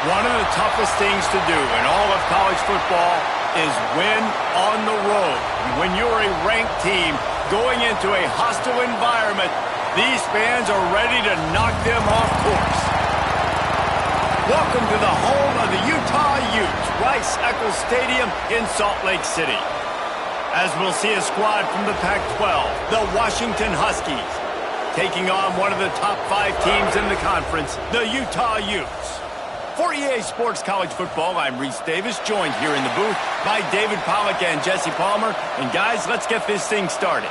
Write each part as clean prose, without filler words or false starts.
One of the toughest things to do in all of college football is win on the road. When you're a ranked team going into a hostile environment, these fans are ready to knock them off course. Welcome to the home of the Utah Utes, Rice-Eccles Stadium in Salt Lake City. As we'll see a squad from the Pac-12, the Washington Huskies, taking on one of the top 5 teams in the conference, the Utah Utes. For EA Sports College Football, I'm Reese Davis, joined here in the booth by David Pollack and Jesse Palmer. And guys, let's get this thing started.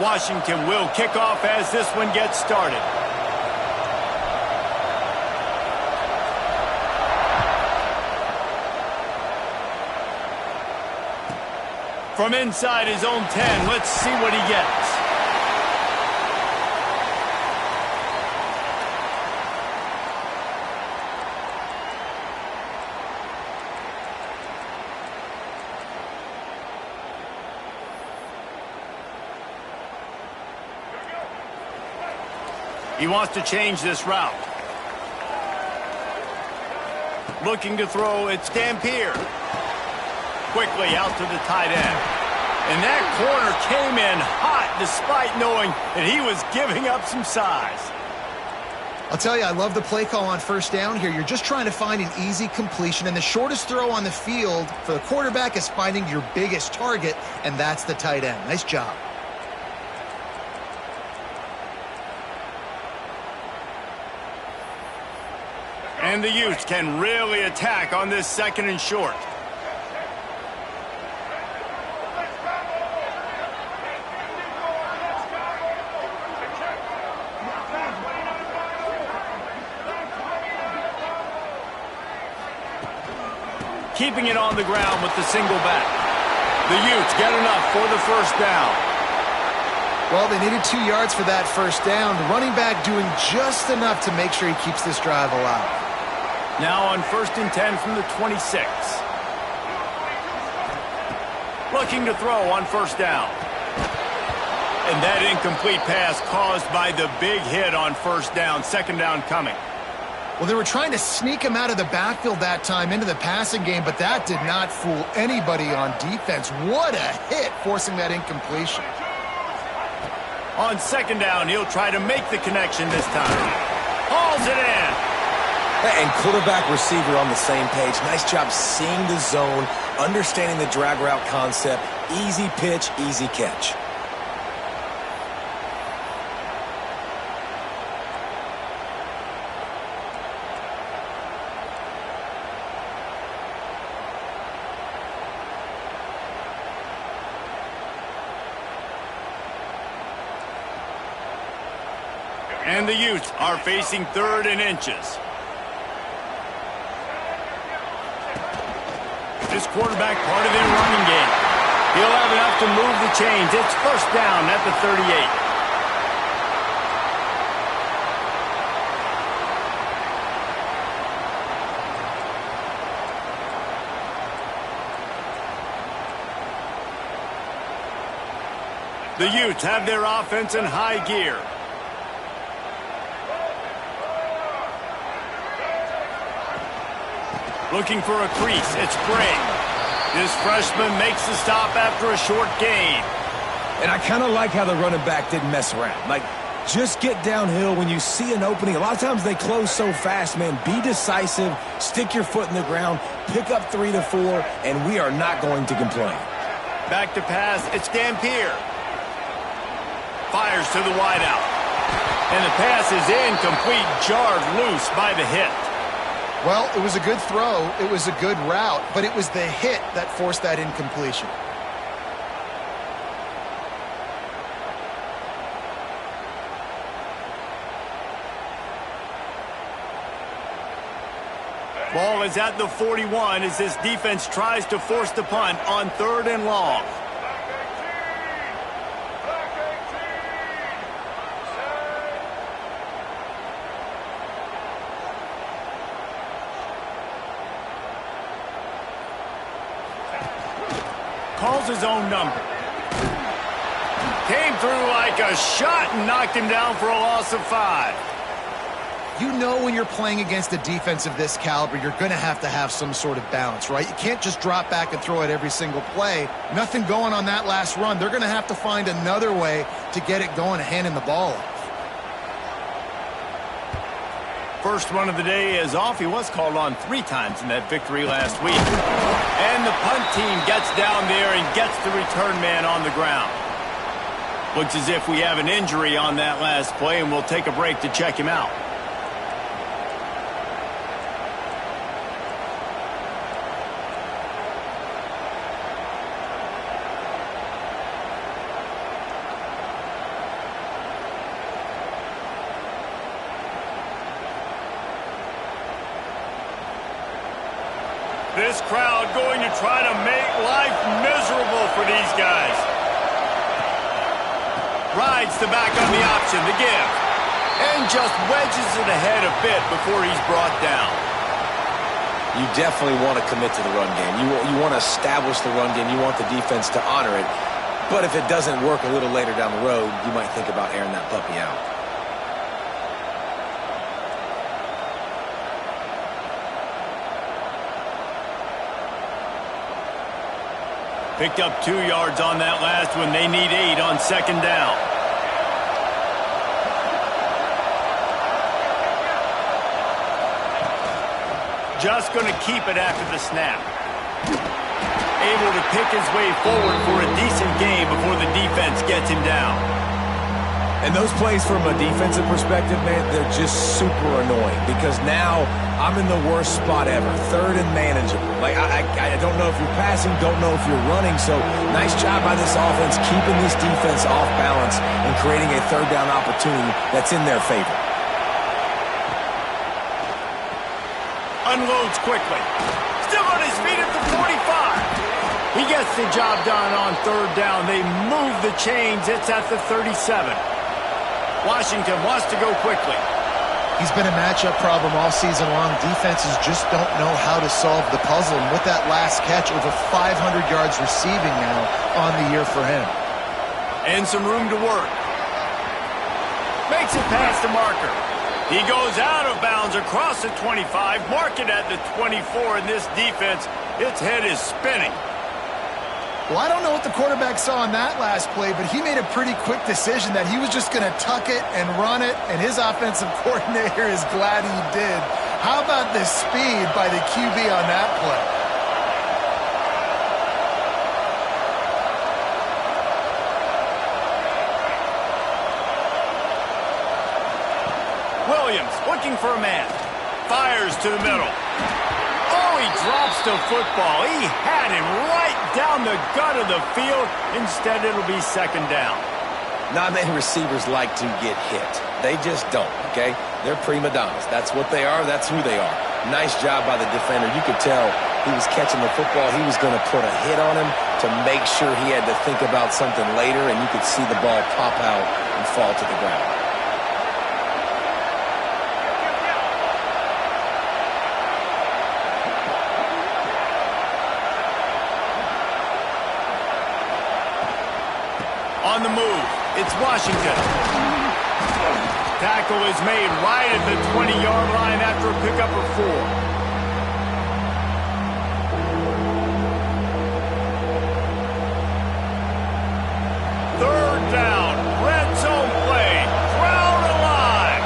Washington will kick off as this one gets started. From inside his own 10, let's see what he gets. He wants to change this route. Looking to throw, it's Dampier. Quickly out to the tight end. And that corner came in hot despite knowing that he was giving up some size. I'll tell you, I love the play call on first down here. You're just trying to find an easy completion, and the shortest throw on the field for the quarterback is finding your biggest target, and that's the tight end. Nice job. And the Utes can really attack on this second and short. Keeping it on the ground with the single back. The Utes get enough for the first down. Well, they needed 2 yards for that first down. The running back doing just enough to make sure he keeps this drive alive. Now on 1st and 10 from the 26. Looking to throw on first down. And that incomplete pass caused by the big hit on first down. Second down coming. Well, they were trying to sneak him out of the backfield that time into the passing game, but that did not fool anybody on defense. What a hit, forcing that incompletion. On second down, he'll try to make the connection this time. Hauls it in. And quarterback receiver on the same page. Nice job seeing the zone, understanding the drag route concept. Easy pitch, easy catch. And the Utes are facing 3rd and inches. This quarterback part of their running game. He'll have enough to move the chains. It's first down at the 38. The Utes have their offense in high gear. Looking for a crease, it's Gray. This freshman makes the stop after a short gain. And I kind of like how the running back didn't mess around. Like, just get downhill when you see an opening. A lot of times they close so fast, man. Be decisive, stick your foot in the ground, pick up 3 to 4, and we are not going to complain. Back to pass, it's Dampier. Fires to the wideout. And the pass is incomplete, jarred loose by the hit. Well, it was a good throw, it was a good route, but it was the hit that forced that incompletion. Ball is at the 41 as this defense tries to force the punt on 3rd and long. Calls his own number. Came through like a shot and knocked him down for a loss of 5. You know when you're playing against a defense of this caliber, you're going to have some sort of balance, right? You can't just drop back and throw it every single play. Nothing going on that last run. They're going to have to find another way to get it going and handing the ball off. First run of the day is off. He was called on 3 times in that victory last week. And the punt team gets down there and gets the return man on the ground. Looks as if we have an injury on that last play, and we'll take a break to check him out. This crowd going to try to make life miserable for these guys. Rides the back on the option, the give. And just wedges it ahead a bit before he's brought down. You definitely want to commit to the run game. You want to establish the run game. You want the defense to honor it. But if it doesn't work a little later down the road, you might think about airing that puppy out. Picked up 2 yards on that last one. They need 8 on second down. Just going to keep it after the snap. Able to pick his way forward for a decent gain before the defense gets him down. And those plays from a defensive perspective, man, they're just super annoying because now I'm in the worst spot ever, third and manageable. Like, I don't know if you're passing, don't know if you're running, so nice job by this offense keeping this defense off balance and creating a third down opportunity that's in their favor. Unloads quickly. Still on his feet at the 45. He gets the job done on third down. They move the chains. It's at the 37. Washington wants to go quickly. He's been a matchup problem all season long. Defenses just don't know how to solve the puzzle. And with that last catch, over 500 yards receiving now on the year for him. And some room to work. Makes it past the marker. He goes out of bounds across the 25, mark it at the 24, and this defense, its head is spinning. Well, I don't know what the quarterback saw on that last play, but he made a pretty quick decision that he was just going to tuck it and run it, and his offensive coordinator is glad he did. How about the speed by the QB on that play? Williams looking for a man. Fires to the middle. Oh, he drops the football. He had him right down the gut of the field. Instead, it'll be second down. Not many receivers like to get hit. They just don't, okay? They're prima donnas. That's what they are. That's who they are. Nice job by the defender. You could tell he was catching the football. He was going to put a hit on him to make sure he had to think about something later, and you could see the ball pop out and fall to the ground. On the move, it's Washington. Tackle is made right at the 20-yard line after a pickup of 4. Third down, red zone play, crowd alive.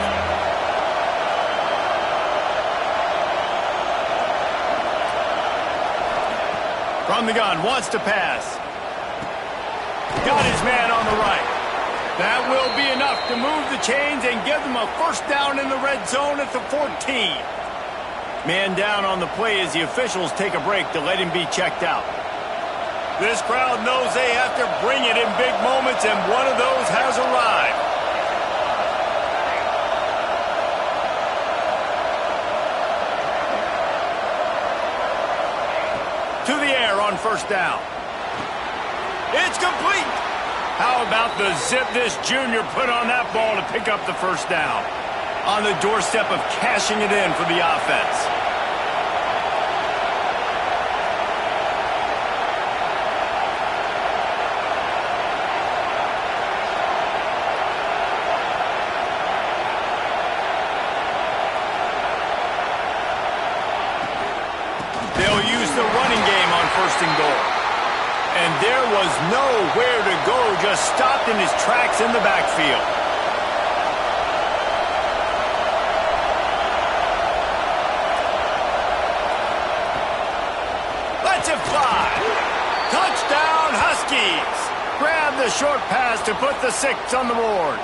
From the gun, wants to pass. Got his man on the right. That will be enough to move the chains and give them a first down in the red zone at the 14. Man down on the play as the officials take a break to let him be checked out. This crowd knows they have to bring it in big moments, and one of those has arrived. To the air on first down. It's complete. How about the zip this junior put on that ball to pick up the first down? On the doorstep of cashing it in for the offense. And there was nowhere to go, just stopped in his tracks in the backfield. Lets it fly. Touchdown, Huskies. Grab the short pass to put the 6 on the board.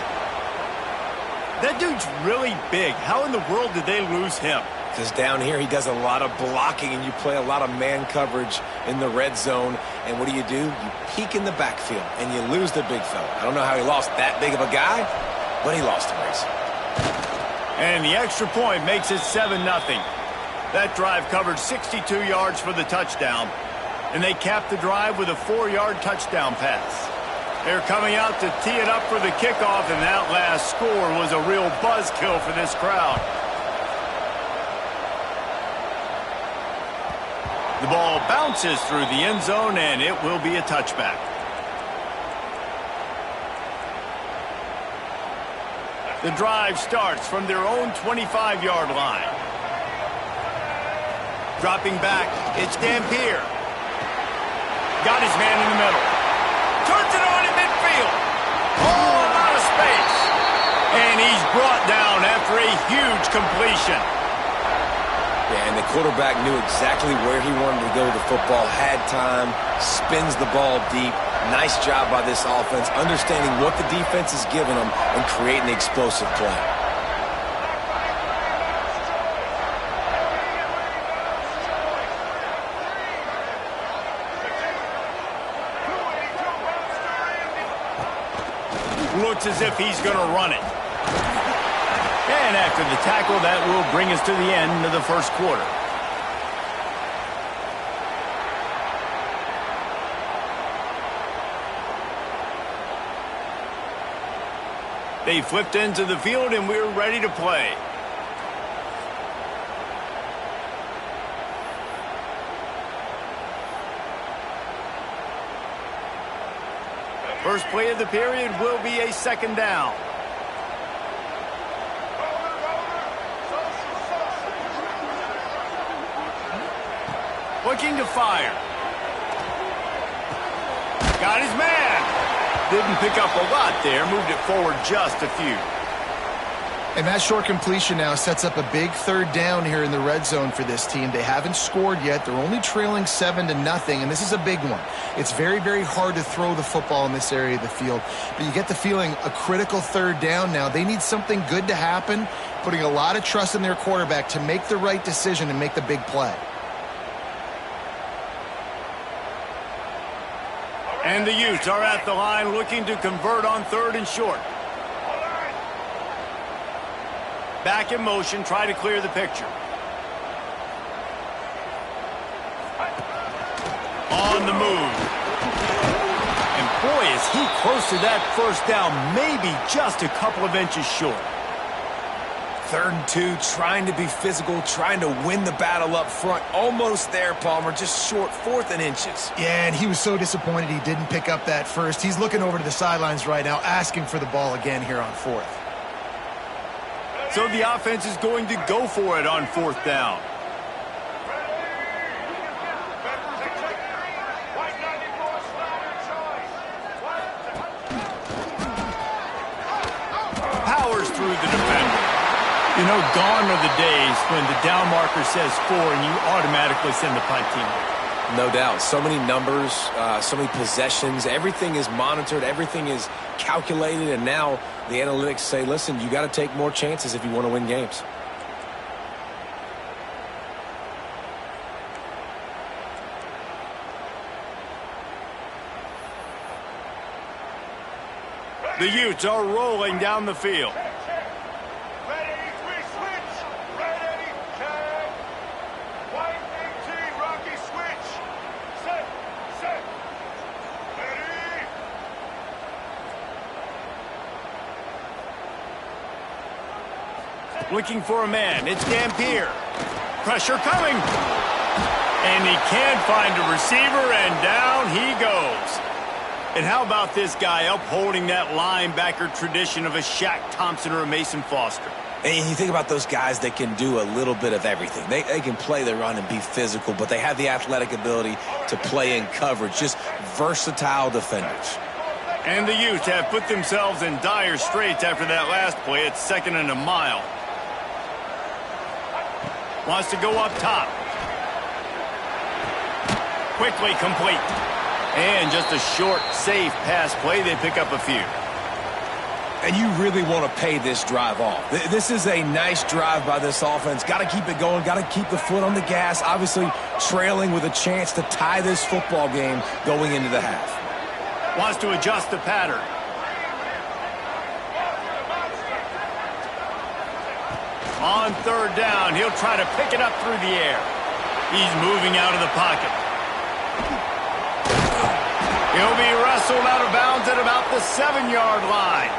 That dude's really big. How in the world did they lose him? Because down here he does a lot of blocking and you play a lot of man coverage in the red zone. And what do? You peek in the backfield and you lose the big fella. I don't know how he lost that big of a guy, but he lost the race. And the extra point makes it 7-0. That drive covered 62 yards for the touchdown. And they capped the drive with a 4-yard touchdown pass. They're coming out to tee it up for the kickoff, and that last score was a real buzzkill for this crowd. The ball bounces through the end zone, and it will be a touchback. The drive starts from their own 25-yard line. Dropping back, it's Dampier. Got his man in the middle. Turns it on in midfield. Oh, a lot of space. And he's brought down after a huge completion. Yeah, and the quarterback knew exactly where he wanted to go with the football, had time, spins the ball deep. Nice job by this offense, understanding what the defense is giving them and creating the explosive play. Looks as if he's going to run it. And after the tackle, that will bring us to the end of the first quarter. They flipped into the field, and we're ready to play. First play of the period will be a 2nd down. Looking to fire. Got his man. Didn't pick up a lot there. Moved it forward just a few. And that short completion now sets up a big 3rd down here in the red zone for this team. They haven't scored yet. They're only trailing 7-0, and this is a big one. It's very, very hard to throw the football in this area of the field. But you get the feeling a critical 3rd down now. They need something good to happen, putting a lot of trust in their quarterback to make the right decision and make the big play. And the Utes are at the line looking to convert on 3rd and short. Back in motion, try to clear the picture. On the move. And boy, is he close to that 1st down, maybe just a couple of inches short. 3rd and 2, trying to be physical, trying to win the battle up front. Almost there, Palmer, just short, 4th and inches. Yeah, and he was so disappointed he didn't pick up that first. He's looking over to the sidelines right now, asking for the ball again here on 4th. So the offense is going to go for it on 4th down. Powers through the defender. You know, gone are the days when the down marker says 4 and you automatically send the punt team. No doubt. So many numbers, so many possessions. Everything is monitored. Everything is calculated. And now the analytics say, listen, you got to take more chances if you want to win games. The Utes are rolling down the field. Looking for a man. It's Dampier. Pressure coming. And he can't find a receiver, and down he goes. And how about this guy upholding that linebacker tradition of a Shaq Thompson or a Mason Foster? And you think about those guys that can do a little bit of everything. They can play the run and be physical, but they have the athletic ability to play in coverage. Just versatile defenders. And the Utes have put themselves in dire straits after that last play. It's 2nd and a mile. Wants to go up top. Quickly complete. And just a short, safe pass play. They pick up a few. And you really want to pay this drive off. This is a nice drive by this offense. Got to keep it going. Got to keep the foot on the gas. Obviously, trailing with a chance to tie this football game going into the half. Wants to adjust the pattern. On 3rd down, he'll try to pick it up through the air. He's moving out of the pocket. He'll be wrestled out of bounds at about the 7-yard line.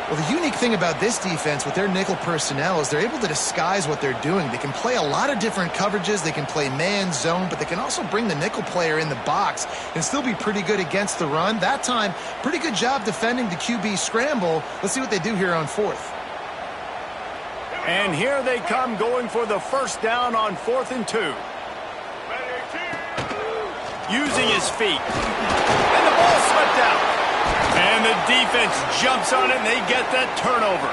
Well, the unique thing about this defense with their nickel personnel is they're able to disguise what they're doing. They can play a lot of different coverages. They can play man, zone, but they can also bring the nickel player in the box and still be pretty good against the run. That time, pretty good job defending the QB scramble. Let's see what they do here on 4th. And here they come going for the 1st down on 4th and 2. Using his feet. And the ball slipped out. And the defense jumps on it, and they get that turnover.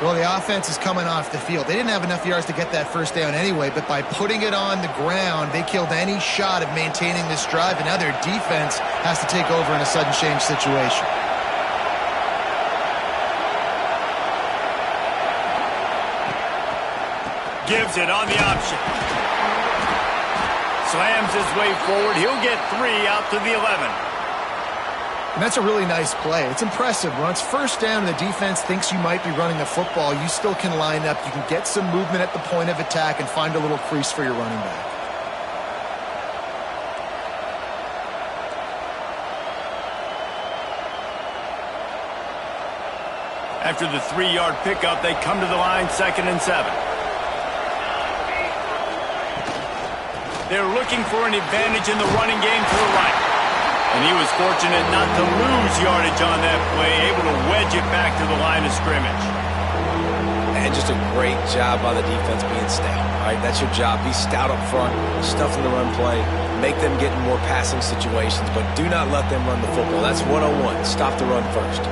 Well, the offense is coming off the field. They didn't have enough yards to get that 1st down anyway, but by putting it on the ground, they killed any shot of maintaining this drive, and now their defense has to take over in a sudden change situation. Gives it on the option. Slams his way forward. He'll get 3 out to the 11. And that's a really nice play. It's impressive. When it's 1st down and the defense thinks you might be running the football, you still can line up. You can get some movement at the point of attack and find a little crease for your running back. After the 3-yard pickup, they come to the line 2nd and 7. They're looking for an advantage in the running game to the right. And he was fortunate not to lose yardage on that play, able to wedge it back to the line of scrimmage. And just a great job by the defense being stout. All right, that's your job. Be stout up front, stuff in the run play, make them get in more passing situations, but do not let them run the football. That's 101. Stop the run first.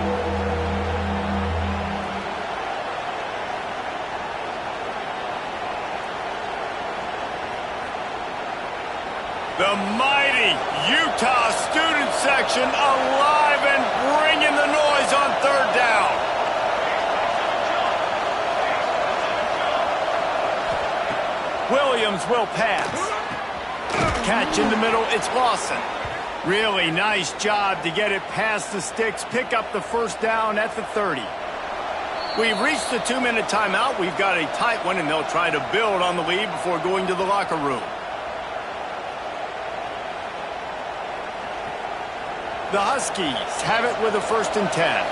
The mighty Utah student section alive and bringing the noise on 3rd down. Williams will pass. Catch in the middle, it's Lawson. Really nice job to get it past the sticks, pick up the 1st down at the 30. We've reached the 2-minute timeout. We've got a tight one, and they'll try to build on the lead before going to the locker room. The Huskies have it with a 1st and 10.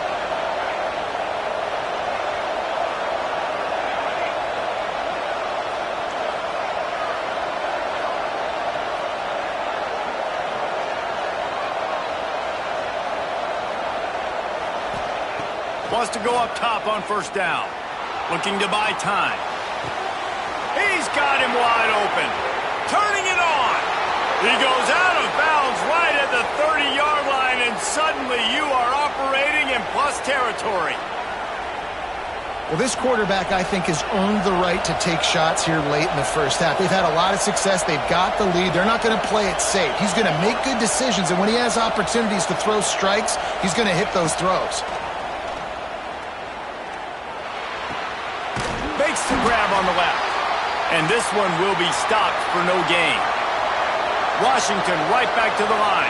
Wants to go up top on 1st down. Looking to buy time. He's got him wide open. Turning it on. He goes out of bounds right at the 30-yard line, and suddenly you are operating in plus territory. Well, this quarterback, I think, has earned the right to take shots here late in the 1st half. They've had a lot of success. They've got the lead. They're not going to play it safe. He's going to make good decisions, and when he has opportunities to throw strikes, he's going to hit those throws. Makes the grab on the left, and this one will be stopped for no gain. Washington right back to the line.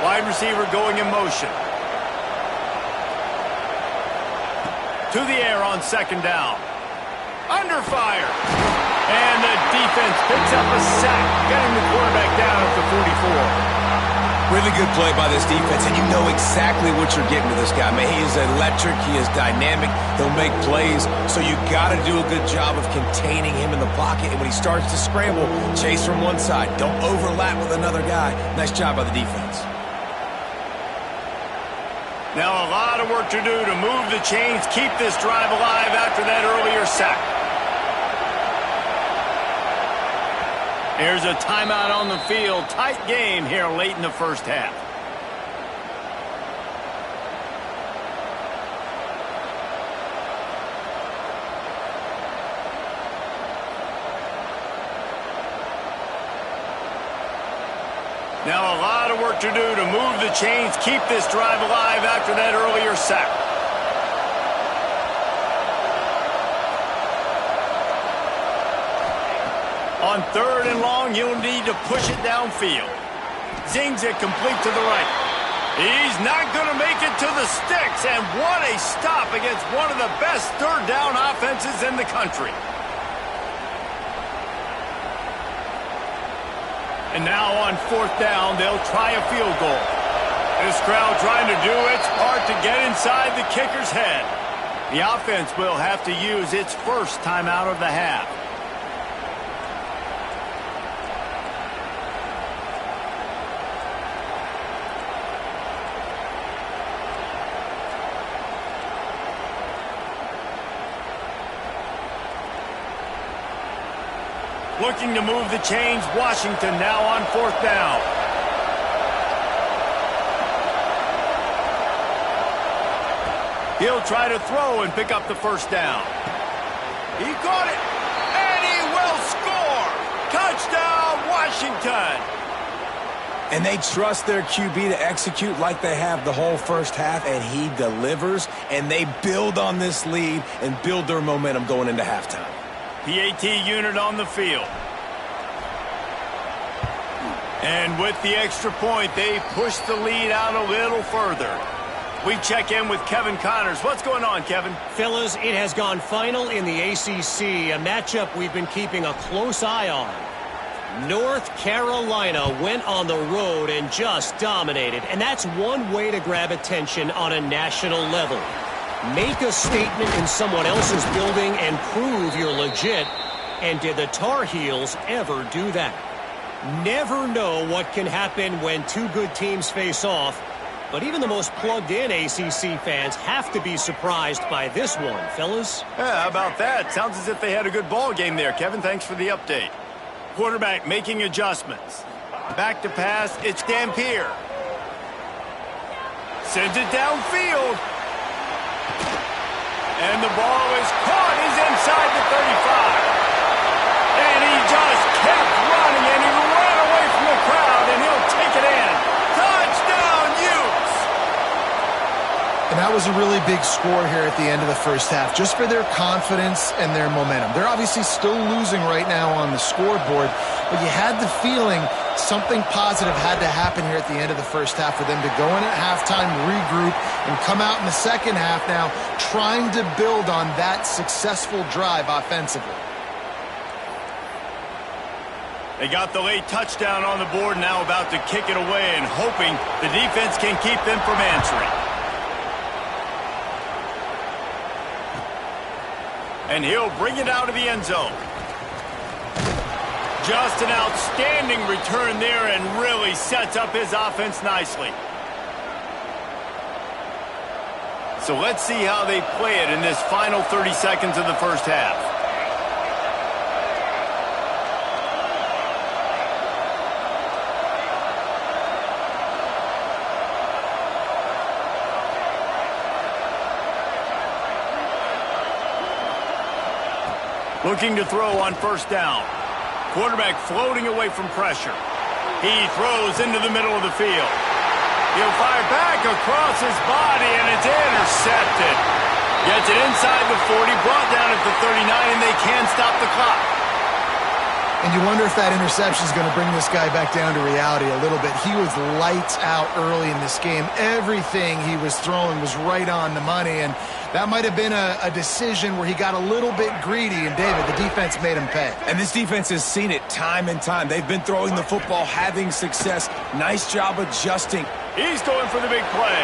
Wide receiver going in motion. To the air on 2nd down. Under fire. And the defense picks up a sack, getting the quarterback down at the 44. Really good play by this defense, and you know exactly what you're getting to this guy. Man, he is electric. He is dynamic. He'll make plays, so you got to do a good job of containing him in the pocket. And when he starts to scramble, chase from one side. Don't overlap with another guy. Nice job by the defense. Now a lot of work to do to move the chains, keep this drive alive after that earlier sack. Here's a timeout on the field. Tight game here late in the first half. Now a lot of work to do to move the chains, keep this drive alive after that earlier sack. On 3rd and long, he'll need to push it downfield. Zings it complete to the right. He's not going to make it to the sticks, and what a stop against one of the best third down offenses in the country. And now on 4th down, they'll try a field goal. This crowd trying to do its part to get inside the kicker's head. The offense will have to use its first timeout of the half. Looking to move the chains, Washington now on 4th down. He'll try to throw and pick up the first down. He caught it, and he will score! Touchdown, Washington! And they trust their QB to execute like they have the whole first half, and he delivers, and they build on this lead and build their momentum going into halftime. PAT unit on the field. And with the extra point, they push the lead out a little further. We check in with Kevin Connors. What's going on, Kevin? Fellas, it has gone final in the ACC, a matchup we've been keeping a close eye on. North Carolina went on the road and just dominated, and that's one way to grab attention on a national level. Make a statement in someone else's building and prove you're legit. And did the Tar Heels ever do that? Never know what can happen when two good teams face off, but even the most plugged-in ACC fans have to be surprised by this one, fellas. Yeah, how about that? Sounds as if they had a good ball game there, Kevin. Thanks for the update. Quarterback making adjustments. Back to pass, it's Dampier. Sends it downfield. And the ball is caught. He's inside the 35. And he just kept running, and he ran away from the crowd, and he'll take it in. Touchdown, Utes! And that was a really big score here at the end of the first half, just for their confidence and their momentum. They're obviously still losing right now on the scoreboard, but you had the feeling something positive had to happen here at the end of the first half for them to go in at halftime, regroup, and come out in the second half now trying to build on that successful drive offensively. They got the late touchdown on the board, now about to kick it away and hoping the defense can keep them from answering. And he'll bring it out of the end zone. Just an outstanding return there and really sets up his offense nicely. So let's see how they play it in this final 30 seconds of the first half. Looking to throw on first down. Quarterback floating away from pressure. He throws into the middle of the field. He'll fire back across his body, and it's intercepted. Gets it inside the 40, brought down at the 39, and they can stop the clock. And you wonder if that interception is going to bring this guy back down to reality a little bit. He was lights out early in this game. Everything he was throwing was right on the money, and that might have been a decision where he got a little bit greedy, and David, the defense made him pay. And this defense has seen it time and time. They've been throwing the football, having success. Nice job adjusting. He's going for the big play.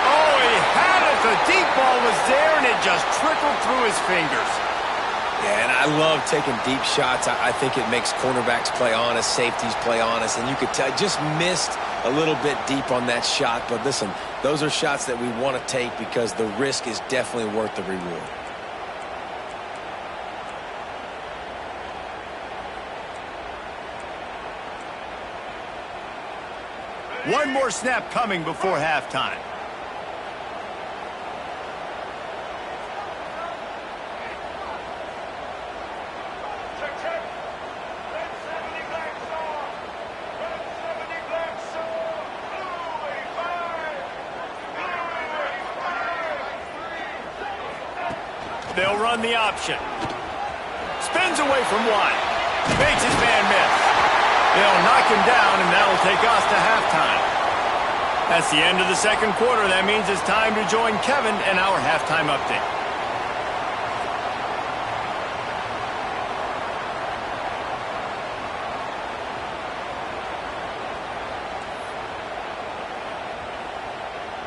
Oh, he had it. The deep ball was there, and it just trickled through his fingers. Yeah, and I love taking deep shots. I think it makes cornerbacks play honest, safeties play honest, and you could tell just missed a little bit deep on that shot. But listen, those are shots that we want to take because the risk is definitely worth the reward. One more snap coming before halftime. They'll run the option. Spins away from one. Makes his man miss. They'll knock him down, and that'll take us to halftime. That's the end of the second quarter. That means it's time to join Kevin in our halftime update.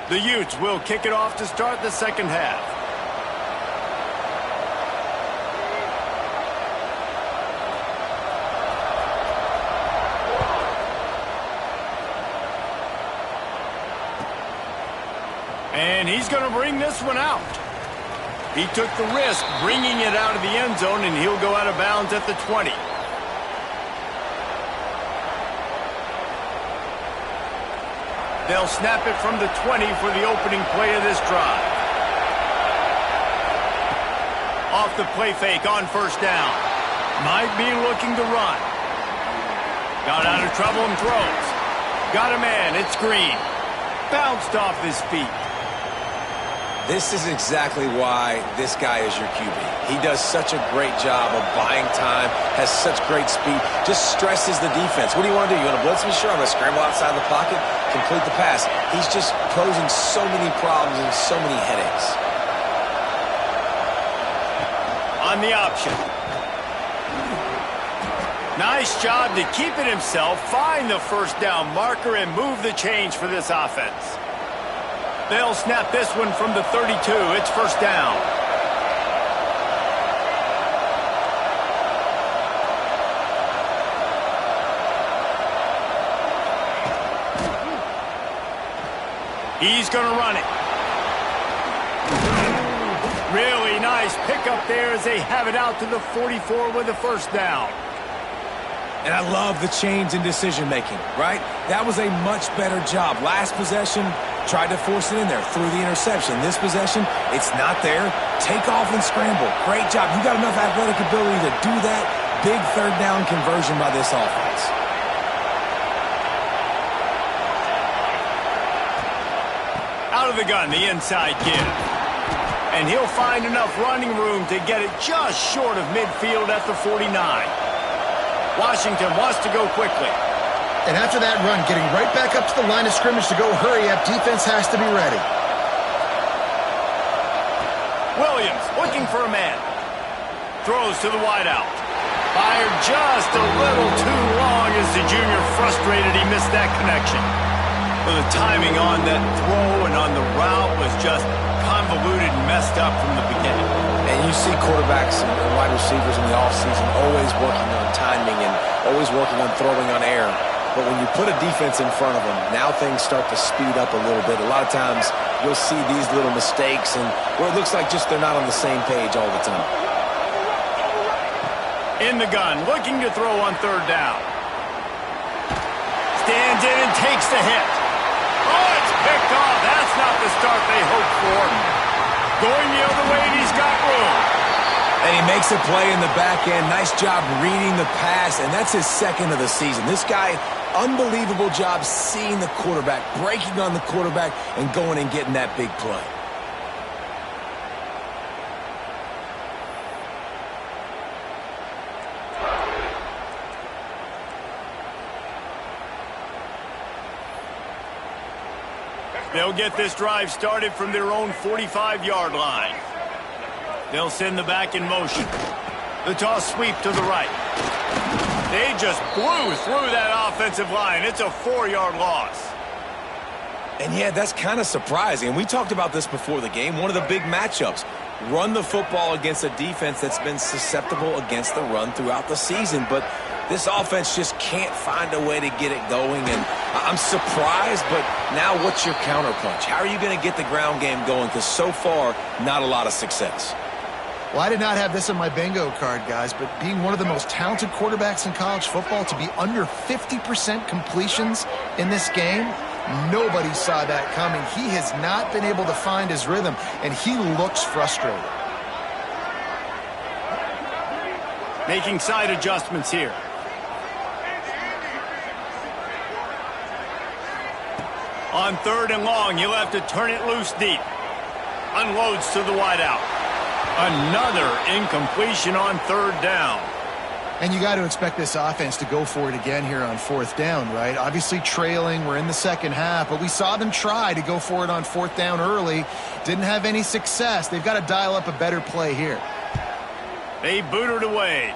The Utes will kick it off to start the second half. And he's going to bring this one out. He took the risk bringing it out of the end zone, and he'll go out of bounds at the 20. They'll snap it from the 20 for the opening play of this drive. Off the play fake on first down. Might be looking to run. Got out of trouble and throws. Got a man. It's Green. Bounced off his feet. This is exactly why this guy is your QB. He does such a great job of buying time, has such great speed, just stresses the defense. What do you want to do? You want to blitz me? Sure, I'm going to scramble outside the pocket, complete the pass. He's just posing so many problems and so many headaches. On the option. Nice job to keep it himself, find the first down marker, and move the chains for this offense. They'll snap this one from the 32. It's first down. He's going to run it. Really nice pickup there as they have it out to the 44 with a first down. And I love the change in decision-making, right? That was a much better job. Last possession, tried to force it in there, threw the interception. This possession, it's not there. Take off and scramble. Great job. You got enough athletic ability to do that. Big third down conversion by this offense. Out of the gun, the inside give. And he'll find enough running room to get it just short of midfield at the 49. Washington wants to go quickly. And after that run, getting right back up to the line of scrimmage to go hurry up, defense has to be ready. Williams looking for a man. Throws to the wideout. Fired just a little too long as the junior frustrated he missed that connection. Well, the timing on that throw and on the route was just convoluted and messed up from the beginning. And you see quarterbacks and wide receivers in the offseason always working on timing and always working on throwing on air. But when you put a defense in front of them, now things start to speed up a little bit. A lot of times you'll see these little mistakes and where it looks like just they're not on the same page all the time. In the gun, looking to throw on third down. Stands in and takes the hit. Oh, it's picked off. That's not the start they hoped for. Going the other way, and he's got room. And he makes a play in the back end. Nice job reading the pass, and that's his second of the season. This guy, unbelievable job seeing the quarterback, breaking on the quarterback, and going and getting that big play. They'll get this drive started from their own 45-yard line. They'll send the back in motion. The toss sweep to the right. They just blew through that offensive line. It's a 4-yard loss. And yeah, that's kind of surprising. And we talked about this before the game. One of the big matchups. Run the football against a defense that's been susceptible against the run throughout the season. But this offense just can't find a way to get it going. And I'm surprised, but now what's your counterpunch? How are you going to get the ground game going? Because so far, not a lot of success. Well, I did not have this on my bingo card, guys, but being one of the most talented quarterbacks in college football, to be under 50% completions in this game, nobody saw that coming. He has not been able to find his rhythm, and he looks frustrated. Making side adjustments here. On 3rd and long, you'll have to turn it loose deep. Unloads to the wideout. Another incompletion on 3rd down. And you got to expect this offense to go for it again here on 4th down, right? Obviously trailing, we're in the second half, but we saw them try to go for it on 4th down early. Didn't have any success. They've got to dial up a better play here. They boot it away.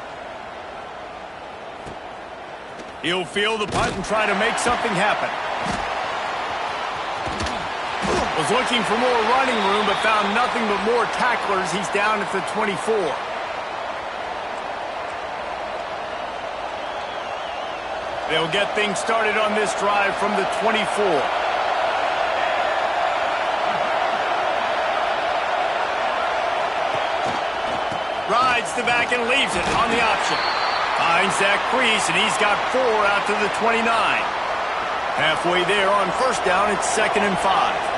He'll field the punt and try to make something happen. Was looking for more running room, but found nothing but more tacklers. He's down at the 24. They'll get things started on this drive from the 24. Rides the back and leaves it on the option. Finds that crease, and he's got 4 out to the 29. Halfway there on 1st down, it's 2nd and 5.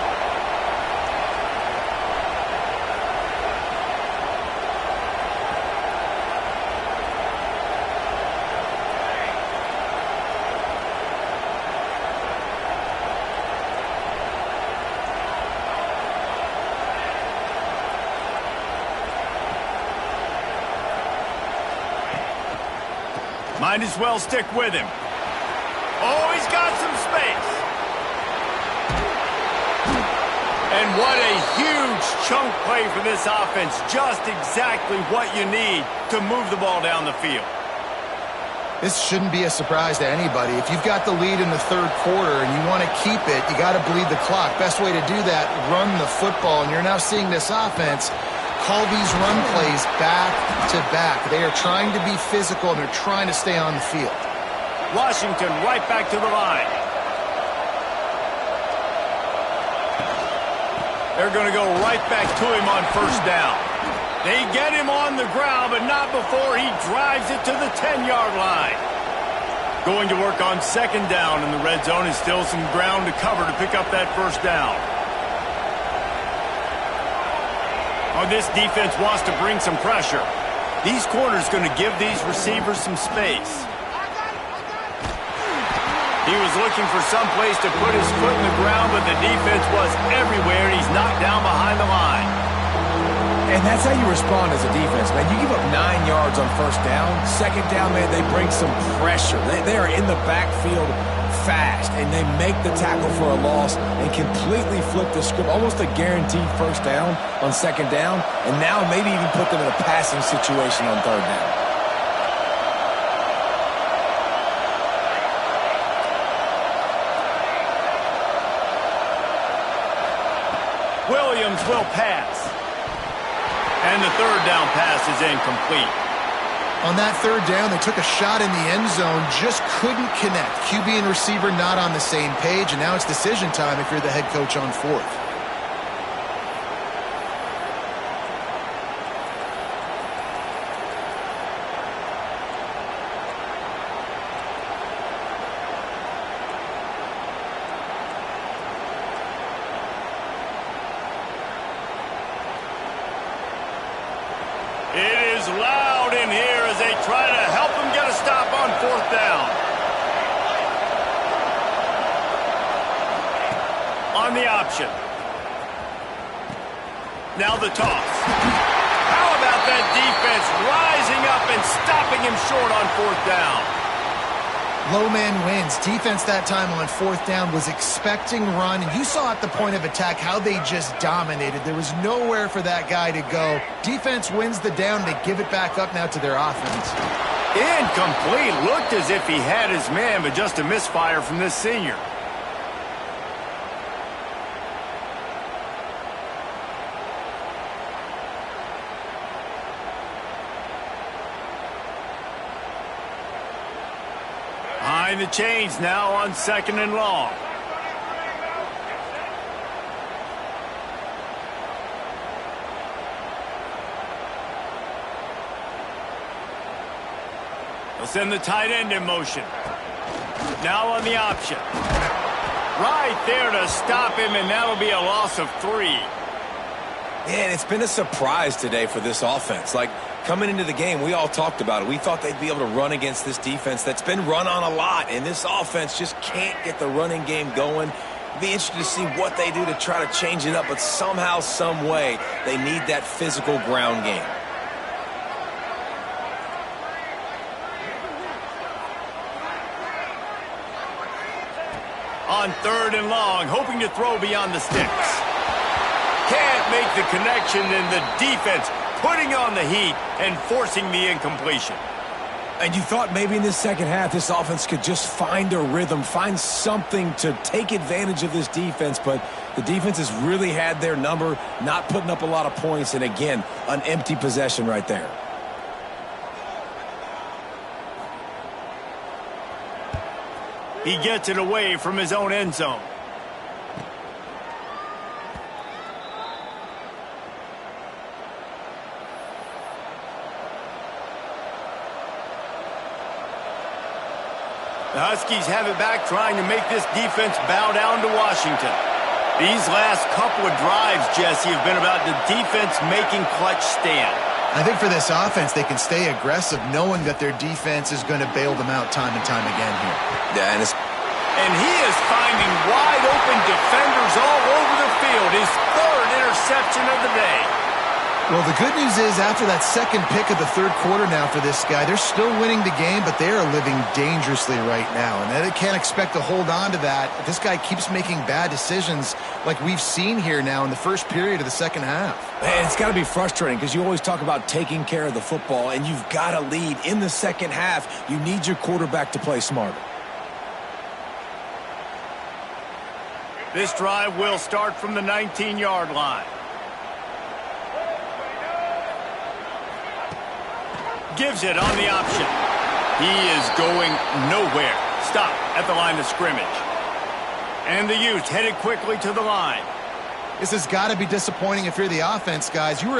Might as well stick with him. Oh, he's got some space. And what a huge chunk play for this offense. Just exactly what you need to move the ball down the field. This shouldn't be a surprise to anybody. If you've got the lead in the 3rd quarter and you want to keep it, you got to bleed the clock. Best way to do that, run the football. And you're now seeing this offense call these run plays back to back. They are trying to be physical, and they're trying to stay on the field. Washington right back to the line. They're going to go right back to him on 1st down. They get him on the ground, but not before he drives it to the 10-yard line. Going to work on 2nd down, and the red zone is still some ground to cover to pick up that 1st down. Oh, this defense wants to bring some pressure. These corners going to give these receivers some space. He was looking for some place to put his foot in the ground, but the defense was everywhere, and he's knocked down behind the line. And that's how you respond as a defense, man. You give up 9 yards on 1st down. 2nd down, man, they bring some pressure. They are in the backfield fast, and they make the tackle for a loss and completely flip the script. Almost a guaranteed 1st down on 2nd down, and now maybe even put them in a passing situation on 3rd down. Williams will pass. And the 3rd down pass is incomplete. On that 3rd down, they took a shot in the end zone, just couldn't connect. QB and receiver not on the same page, and now it's decision time if you're the head coach on 4th. It is loud in here as they try to help him get a stop on 4th down. On the option. Now the toss. How about that defense rising up and stopping him short on 4th down? Low man wins. Defense that time on fourth down was expecting run, and you saw at the point of attack how they just dominated. There was nowhere for that guy to go. Defense wins the down. They give it back up now to their offense. Incomplete. Looked as if he had his man, but just a misfire from this senior. Behind the chains now on 2nd and long. They'll send the tight end in motion. Now on the option. Right there to stop him, and that'll be a loss of 3. Man, it's been a surprise today for this offense. Like, coming into the game, we all talked about it. We thought they'd be able to run against this defense that's been run on a lot, and this offense just can't get the running game going. It'll be interesting to see what they do to try to change it up, but somehow, some way, they need that physical ground game. On 3rd and long, hoping to throw beyond the sticks. Can't make the connection, and the defense putting on the heat and forcing the incompletion. And you thought maybe in this second half this offense could just find a rhythm, find something to take advantage of this defense, but the defense has really had their number, not putting up a lot of points, and again, an empty possession right there. He gets it away from his own end zone. The Huskies have it back, trying to make this defense bow down to Washington. These last couple of drives, Jesse, have been about the defense making clutch stand. I think for this offense, they can stay aggressive knowing that their defense is going to bail them out time and time again here. Yeah, and he is finding wide open defenders all over the field. His 3rd interception of the day. Well, the good news is after that second pick of the 3rd quarter now for this guy, they're still winning the game, but they are living dangerously right now. And they can't expect to hold on to that. This guy keeps making bad decisions like we've seen here now in the first period of the second half. Man, it's got to be frustrating because you always talk about taking care of the football, and you've got to lead in the second half. You need your quarterback to play smarter. This drive will start from the 19-yard line. Gives it on the option. He is going nowhere. Stop at the line of scrimmage. And the Utes headed quickly to the line. This has got to be disappointing if you're the offense, guys. You were